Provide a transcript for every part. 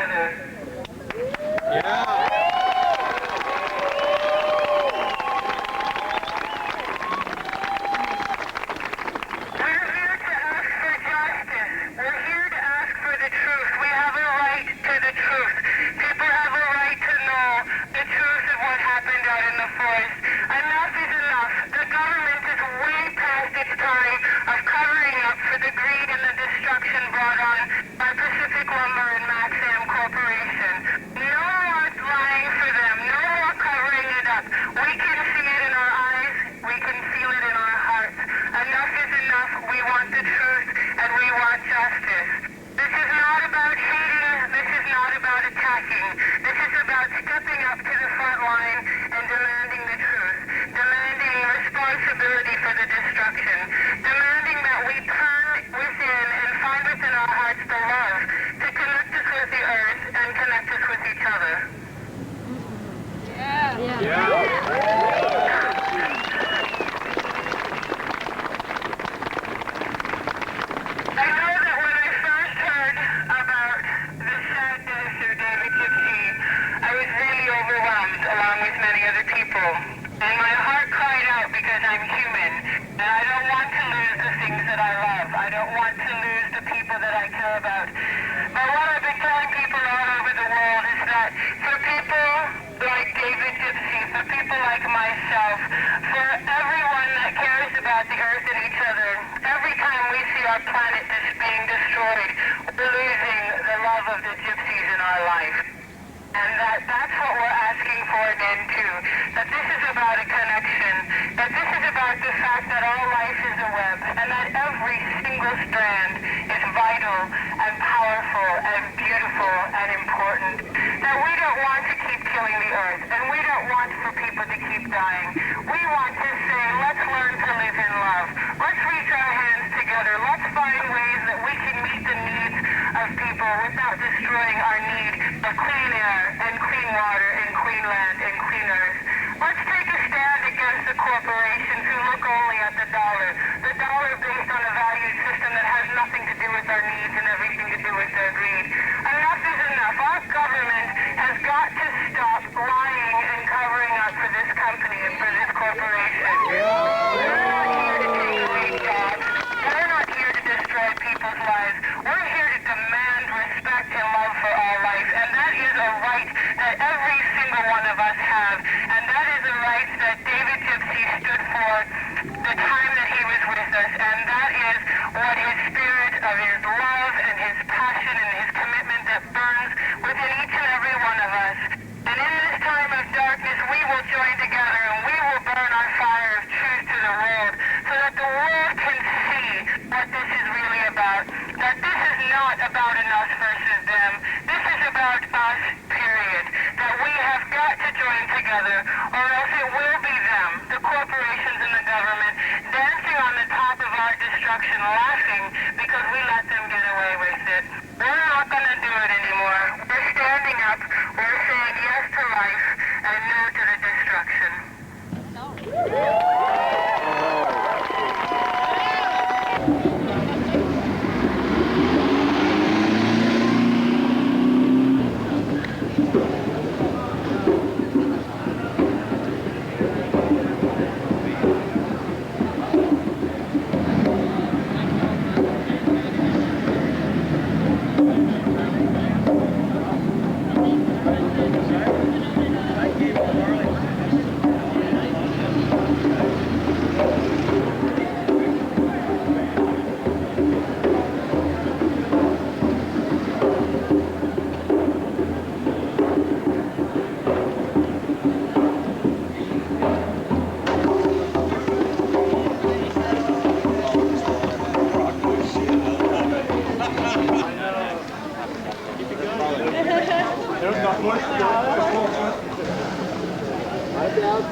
together. Yeah.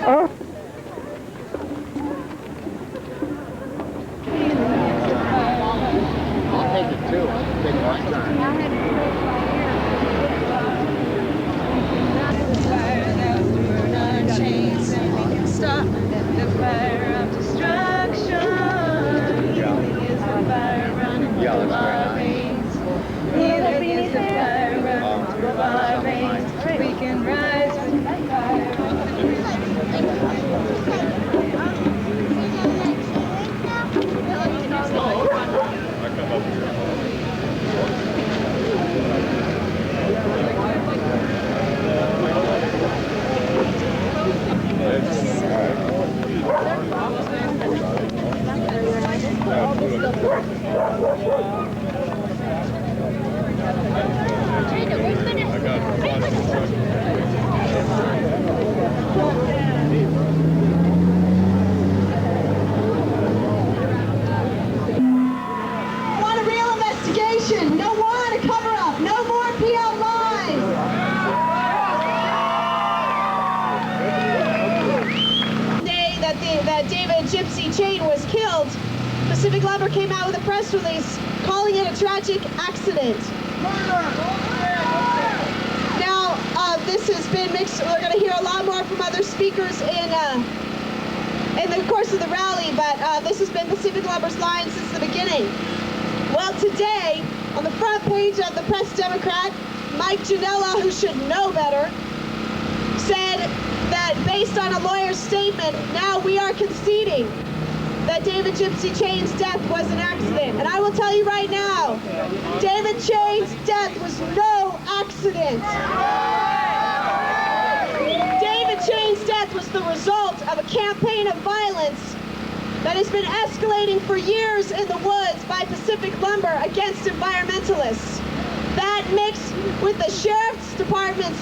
Oh. I'll take it too. I'll take one time. Stop the fire of destruction. Healing is the fire running through our veins. Healing is the fire running through Chain was killed, Pacific Lumber came out with a press release calling it a tragic accident. Now, this has been mixed. We're going to hear a lot more from other speakers in the course of the rally, but this has been Pacific Lumber's line since the beginning. Well, today, on the front page of the Press Democrat, Mike Janella, who should know better, said that based on a lawyer's statement, now we are conceding that David Gypsy Chain's death was an accident. And I will tell you right now, David Chain's death was no accident. David Chain's death was the result of a campaign of violence that has been escalating for years in the woods by Pacific Lumber against environmentalists. That mixed with the Sheriff's Department's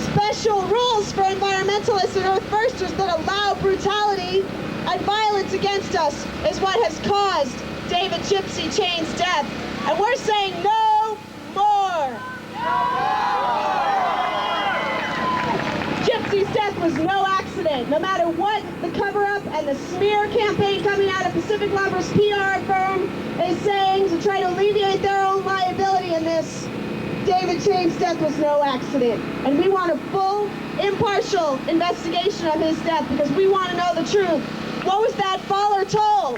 special rules for environmentalists and Earth Firsters that allow brutality and violence against us is what has caused David Gypsy Chain's death. And we're saying no more. Gypsy's death was no accident. No matter what the cover-up and the smear campaign coming out of Pacific Lumber's PR firm is saying to try to alleviate their own liability in this, David Chain's death was no accident. And we want a full, impartial investigation of his death because we want to know the truth. What was that faller told?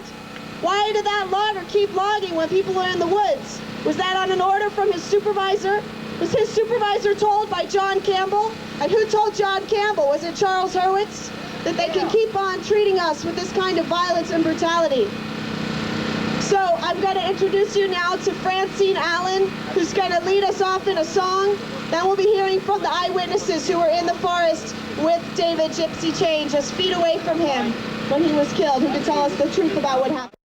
Why did that logger keep logging when people were in the woods? Was that on an order from his supervisor? Was his supervisor told by John Campbell? And who told John Campbell? Was it Charles Hurwitz? That they can keep on treating us with this kind of violence and brutality. So I'm going to introduce you now to Francine Allen, who's going to lead us off in a song. Then we'll be hearing from the eyewitnesses who were in the forest with David Gypsy Chain, just feet away from him when he was killed, who can tell us the truth about what happened.